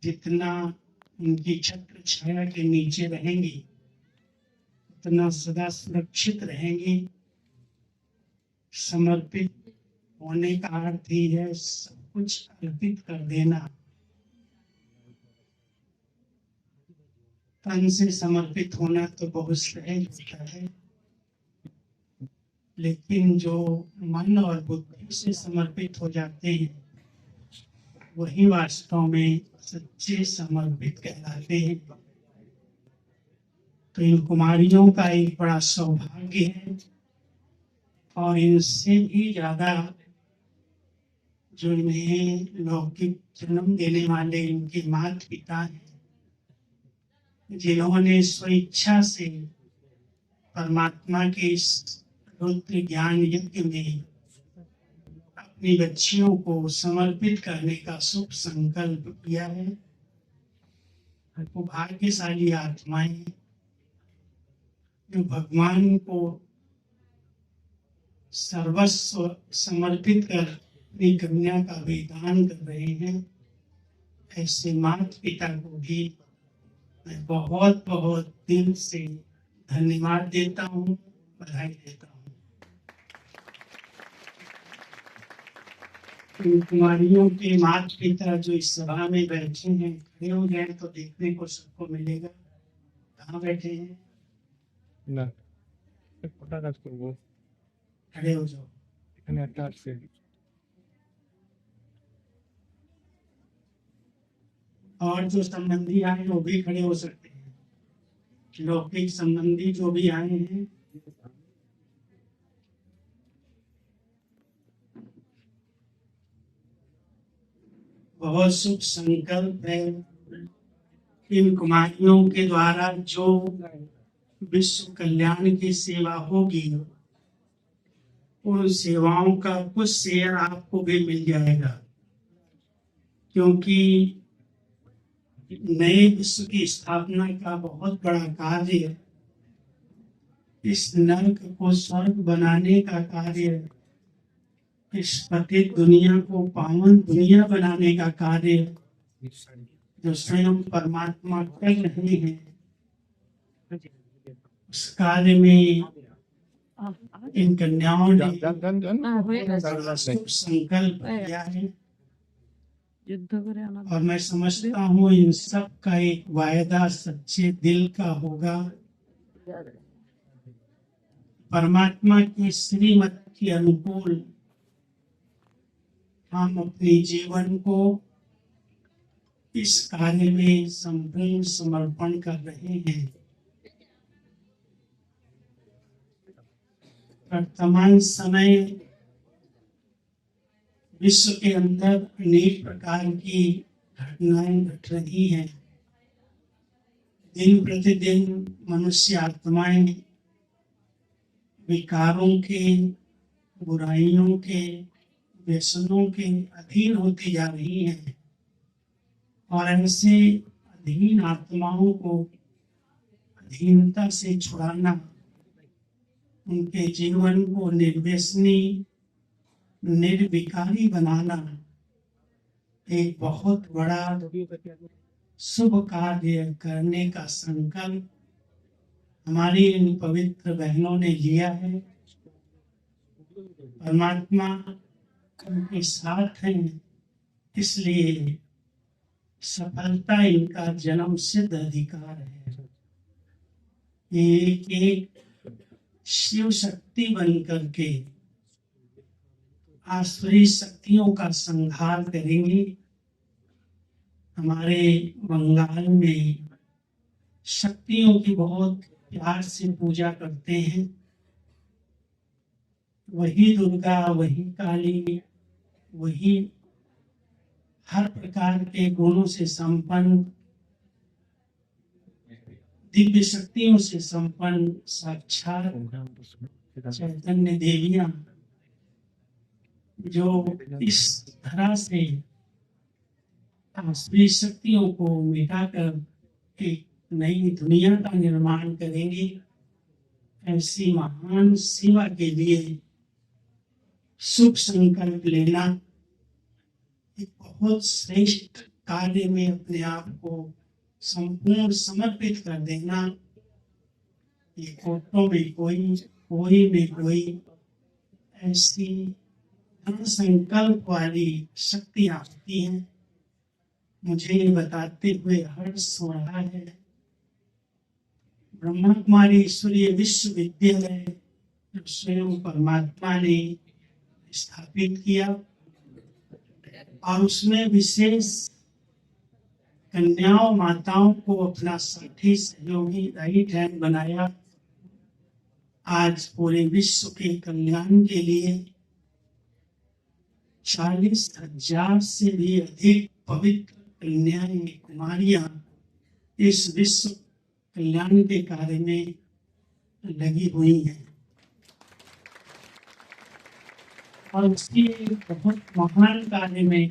जितना उनकी छत्र छाया के नीचे रहेंगी उतना सदा सुरक्षित रहेंगी। समर्पित होने का अर्थ ही है सब कुछ अर्पित कर देना। तन से समर्पित होना तो बहुत सहज होता है, लेकिन जो मन और बुद्धि से समर्पित हो जाते हैं वही वास्तव में सच्चे समर्पित कहलाते हैं। तो इन कुमारियों का एक बड़ा सौभाग्य है, और इनसे भी ज्यादा जो इन्हें लौकिक जन्म देने वाले इनके माता पिता हैं, जिन्होंने स्वेच्छा से परमात्मा के इस रुद्र ज्ञान यज्ञ में अपनी बच्चियों को समर्पित करने का शुभ संकल्प किया है। वो भाग्यशाली आत्माएं जो भगवान को सर्वस्व समर्पित कर अपनी कन्या का वेदान कर रहे हैं। ऐसे माता पिता को भी मैं बहुत बहुत दिल से धन्यवाद देता हूँ, बधाई देता हूँ। इन कुमारियों के माता पिता जो इस सभा में बैठे हैं खड़े हो जाए तो देखने को सबको मिलेगा। कहाँ बैठे हैं? ना पता काज करबो, खड़े हो जाओ। এখানে একটা আছে। और जो संबंधी आए वो भी खड़े हो सकते हैं। लौकिक संबंधी जो भी आए हैं बहुत शुभ संकल्प है। इन कुमारियों के द्वारा जो विश्व कल्याण की सेवा होगी उन सेवाओं का कुछ शेयर आपको भी मिल जाएगा, क्योंकि नए विश्व की स्थापना का बहुत बड़ा कार्य, इस नरक को स्वर्ग बनाने का कार्य, इस पतित दुनिया को पावन दुनिया बनाने का कार्य जो स्वयं परमात्मा कर रहे हैं, उस कार्य में इन कन्याओं ने शुभ संकल्प किया है। और मैं समझता हूँ इन सब का एक वायदा सच्चे दिल का होगा। परमात्मा की श्रीमत के अनुकूल हम अपने जीवन को इस कार्य में संपूर्ण समर्पण कर रहे हैं। वर्तमान समय विश्व के अंदर अनेक प्रकार की घटनाएं घट रही हैं। दिन प्रतिदिन मनुष्य आत्माएं विकारों के, बुराइयों के, व्यसनों के अधीन होती जा रही हैं, और ऐसे अधीन आत्माओं को अधीनता से छुड़ाना, उनके जीवन को निर्व्यसनी निर्विकारी बनाना एक बहुत बड़ा शुभ कार्य करने का संकल्प हमारी इन पवित्र बहनों ने लिया है। परमात्मा उनके साथ हैं, इसलिए सफलता इनका जन्म सिद्ध अधिकार है। एक एक शिव शक्ति बन करके आसुरी शक्तियों का संहार करेंगे। हमारे बंगाल में शक्तियों की बहुत प्यार से पूजा करते हैं। वही दुर्गा, वही काली, वही हर प्रकार के गुणों से संपन्न, दिव्य शक्तियों से संपन्न साक्षात चैतन्य देवियां, जो इस धरा से आसुरी शक्तियों को मिटाकर एक नई दुनिया का निर्माण करेंगी। ऐसी महान सेवा के लिए शुभ संकल्प लेना एक बहुत श्रेष्ठ कार्य में अपने आप को संपूर्ण समर्पित कर देना, ये कोटों में कोई में कोई ऐसी दृढ़ संकल्प वाली शक्तियां होती हैं। मुझे ये बताते हुए हर्ष हो रहा है, ब्रह्मा कुमारी ईश्वरीय विश्वविद्यालय जो स्वयं परमात्मा ने स्थापित किया और उसमें विशेष कन्याओं माताओं को अपना साथी सहयोगी राइट हैंड बनाया। आज पूरे विश्व के कल्याण के लिए 40,000 से भी अधिक पवित्र कन्याएं कुमारियां इस विश्व कल्याण के कार्य में लगी हुई हैं और उसकी बहुत महान कार्य में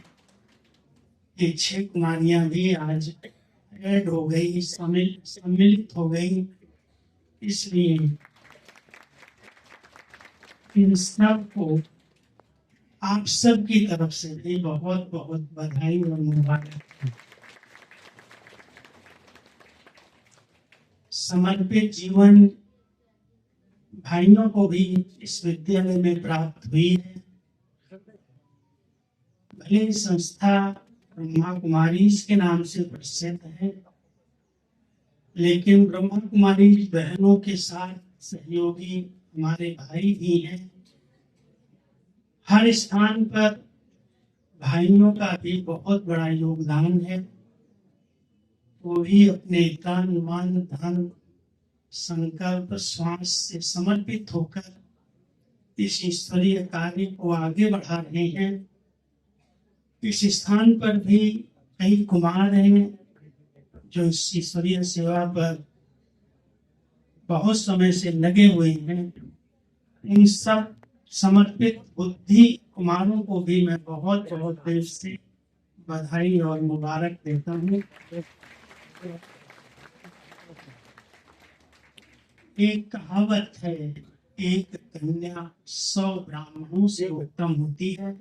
ये 6 कुमारियां भी आज ऐड हो गई, सम्मिलित हो गई। इसलिए इन सब को आप सब की तरफ से भी बहुत बहुत बधाई और मुबारक। समर्पित जीवन भाइयों को भी इस विद्यालय में प्राप्त हुई है। भले संस्था ब्रह्मा कुमारी के नाम से प्रसिद्ध है, लेकिन ब्रह्मा कुमारी बहनों के साथ सहयोगी हमारे भाई भी हैं। हर स्थान पर भाइयों का भी बहुत बड़ा योगदान है। वो भी अपने तन मन धन संकल्प श्वास से समर्पित होकर इस ईश्वरीय कार्य को आगे बढ़ा रहे हैं। इस स्थान पर भी कई कुमार हैं जो इस ईश्वरीय सेवा पर बहुत समय से लगे हुए हैं। इन सब समर्पित बुद्धि कुमारों को भी मैं बहुत बहुत दिल से बधाई और मुबारक देता हूँ। एक कहावत है, एक कन्या 100 ब्राह्मणों से उत्तम होती है।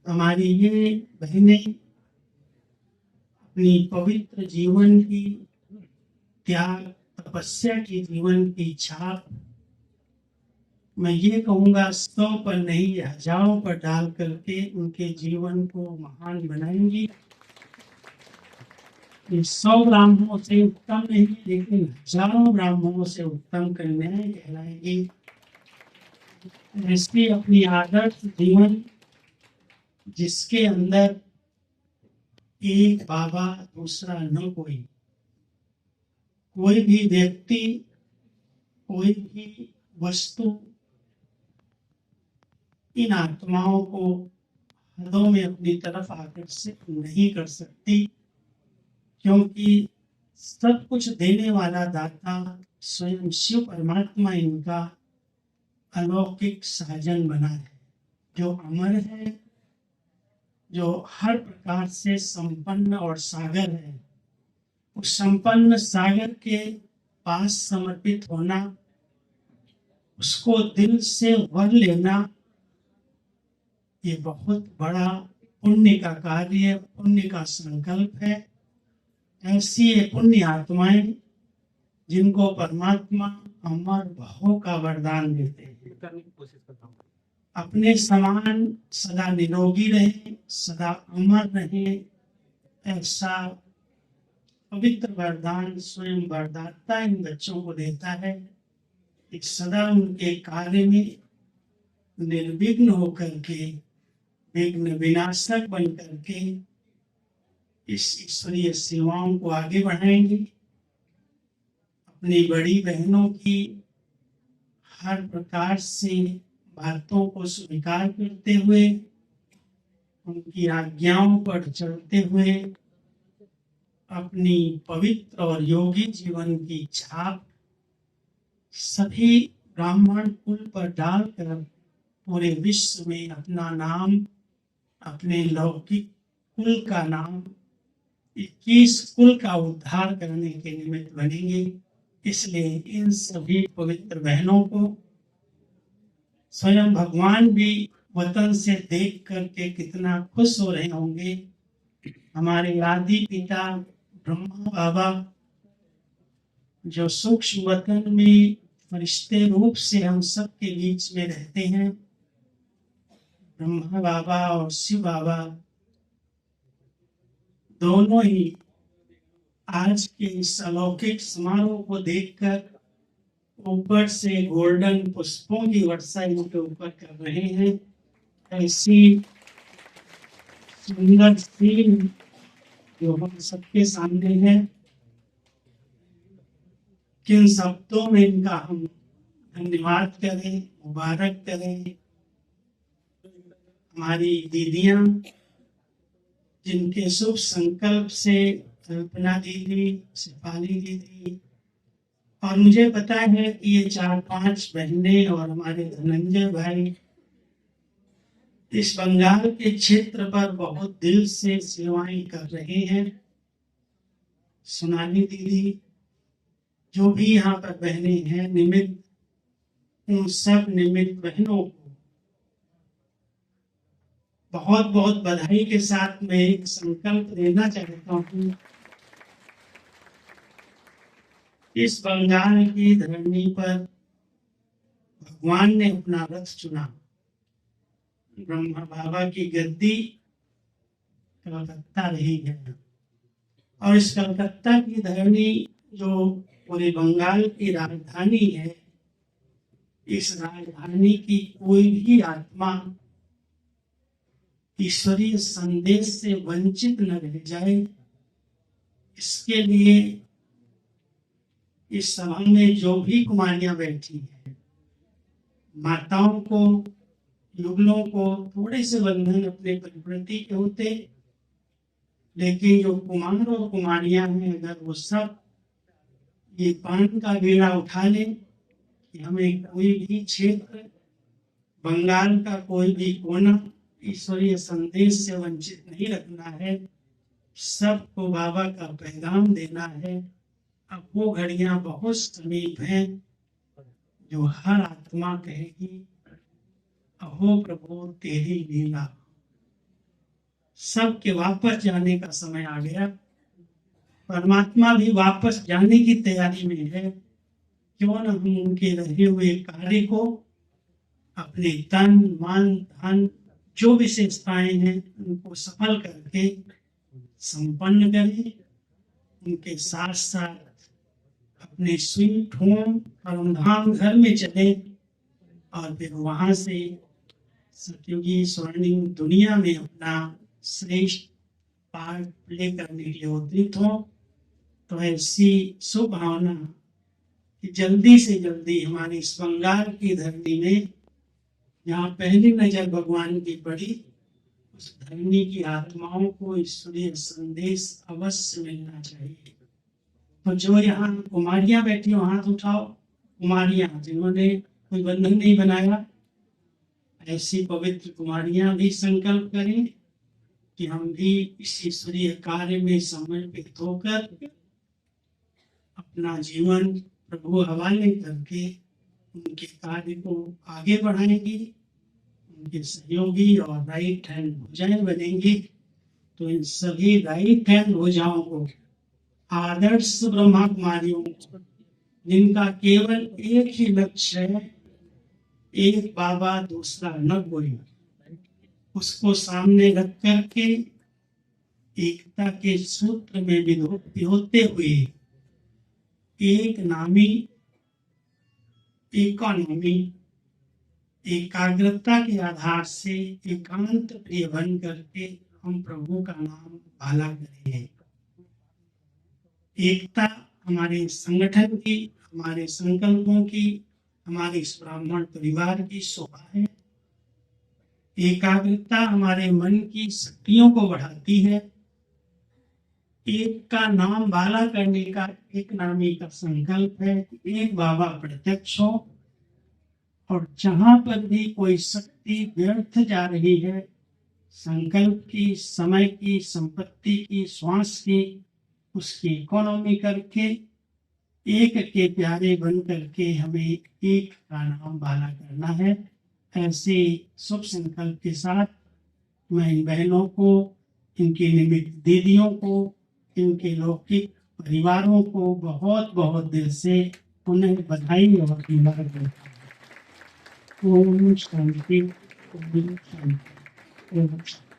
हमारी ये बहनें अपनी पवित्र जीवन की त्याग तपस्या की जीवन की छाप मैं ये कहूँगा 100 पर नहीं 1000 पर डाल करके उनके जीवन को महान बनाएंगी। 100 ब्राह्मणों से उत्तम नहीं, लेकिन 1000 ब्राह्मणों से उत्तम कन्याएं कहलाएंगी। ऐसी अपनी आदर्श जीवन जिसके अंदर एक बाबा दूसरा न कोई भी व्यक्ति कोई भी वस्तु इन आत्माओं को हदों में अपनी तरफ आकर्षित नहीं कर सकती, क्योंकि सब कुछ देने वाला दाता स्वयं शिव परमात्मा इनका अलौकिक साजन बना है, जो अमर है, जो हर प्रकार से संपन्न और सागर है। उस संपन्न सागर के पास समर्पित होना, उसको दिल से वर लेना, ये बहुत बड़ा पुण्य का कार्य, पुण्य का संकल्प है। ऐसी ये पुण्य आत्माएं जिनको परमात्मा अमर भाव का वरदान देते हैं, अपने समान सदा निरोगी रहे, सदा अमर रहे, ऐसा पवित्र वरदान स्वयं वरदाता इन बच्चों को देता है। एक सदा उनके कार्य में निर्विघ्न होकर के, विघ्न विनाशक बन करके इस ईश्वरीय सेवाओं को आगे बढ़ाएंगे। अपनी बड़ी बहनों की हर प्रकार से बातों को स्वीकार करते हुए, उनकी आज्ञाओं पर चलते हुए, अपनी पवित्र और योगी जीवन की छाप सभी ब्राह्मण कुल पर डालकर पूरे विश्व में अपना नाम, अपने लौकिक कुल का नाम, 21 कुल का उद्धार करने के निमित्त बनेंगे। इसलिए इन सभी पवित्र बहनों को स्वयं भगवान भी वतन से देख करके कितना खुश हो रहे होंगे हमारे आदि पिता ब्रह्मा बाबा जो सूक्ष्म वतन में फरिश्ते रूप से हम सब के बीच में रहते हैं, ब्रह्मा बाबा और शिव बाबा दोनों ही आज के इस अलौकिक समारोह को देखकर ऊपर से गोल्डन पुष्पों की वर्षा इनके ऊपर कर रहे हैं। ऐसी सुंदर सीन जो हम सबके सामने है, किन शब्दों में इनका हम धन्यवाद करें, मुबारक करें। हमारी दीदियां जिनके शुभ संकल्प से कल्पना दीदी, शिफाली दीदी और मुझे पता है कि ये 4-5 बहनें और हमारे धनंजय भाई इस बंगाल के क्षेत्र पर बहुत दिल से सेवाएं कर रहे हैं। सोनाली दीदी, जो भी यहाँ पर बहनें हैं निमित्त, उन सब निमित्त बहनों को बहुत बहुत बधाई के साथ मैं एक संकल्प लेना चाहता हूँ। इस बंगाल की धरनी पर भगवान ने अपना रथ चुना। ब्रह्मा बाबा की गद्दी कलकत्ता रही है और इस कलकत्ता की धरनी जो पूरे बंगाल की राजधानी है, इस राजधानी की कोई भी आत्मा ईश्वरीय संदेश से वंचित न रह जाए, इसके लिए इस सभा में जो भी कुमारियां बैठी हैं, माताओं को, युगलों को थोड़े से बंधन अपने प्रति के होते, लेकिन जो कुमार और कुमारियां हैं, अगर वो सब ये पान का बीड़ा उठा लें कि हमें कोई भी क्षेत्र, बंगाल का कोई भी कोना ईश्वरीय संदेश से वंचित नहीं रखना है, सबको बाबा का पैगाम देना है। अब वो घड़ियां बहुत समीप हैं जो हर आत्मा कहेगी, अहो प्रभु तेरी लीला। सबके वापस जाने का समय आ गया। परमात्मा भी वापस जाने की तैयारी में है। क्यों न हम उनके रहे हुए कार्य को अपने तन मन धन जो विशेषताएं हैं उनको सफल करके संपन्न करें। उनके साथ साथ अपने स्वीट होम परमधाम घर में चले और फिर वहां से सतयुगी स्वर्णिम दुनिया में अपना श्रेष्ठ पार्ट प्ले करने के लिए उद्यत हो। तो ऐसी शुभ भावना कि जल्दी से जल्दी हमारी इस बंगाल की धरती में जहाँ पहली नजर भगवान की पड़ी, उस धरनी की आत्माओं को ईश्वरीय संदेश अवश्य मिलना चाहिए। तो जो यहाँ कुमारियां बैठी हो हाथ उठाओ। कुमारियां जिन्होंने कोई बंधन नहीं बनाया, ऐसी पवित्र कुमारियां भी संकल्प करें कि हम भी इस ईश्वरीय कार्य में समर्पित होकर अपना जीवन प्रभु हवाले करके उनके कार्य को आगे बढ़ाएंगे, उनके सहयोगी और राइट हैंड भुजाएं बनेंगे। तो इन सभी राइट हैंड भुजाओं को, आदर्श ब्रह्मा कुमारियों को, जिनका केवल एक ही लक्ष्य है, एक बाबा दूसरा न कोई, उसको सामने रख करके एकता के सूत्र में पिरोते हुए एक नामी इकोनॉमी एकाग्रता के आधार से एकांत प्रिय बन करके हम प्रभु का नाम भाला करेंगे। एकता हमारे संगठन की, हमारे संकल्पों की, हमारे इस ब्राह्मण परिवार की शोभा है। एकाग्रता हमारे मन की शक्तियों को बढ़ाती है। एक का नाम बाला करने का एक नामी का संकल्प है, एक बाबा प्रत्यक्ष हो। और जहां पर भी कोई शक्ति व्यर्थ जा रही है, संकल्प की, समय की, संपत्ति की, श्वास की, उसकी इकोनॉमी करके एक के प्यारे बन करके हमें एक का नाम बाला करना है। ऐसे शुभ संकल्प के साथ मैं इन बहनों को इनके निमित्त दीदियों को, इनके लौकिक परिवारों को बहुत बहुत दिल से उन्हें बधाई और मुबारक देता हूँ। ओम शांति, ओम शांति, ओम शांति।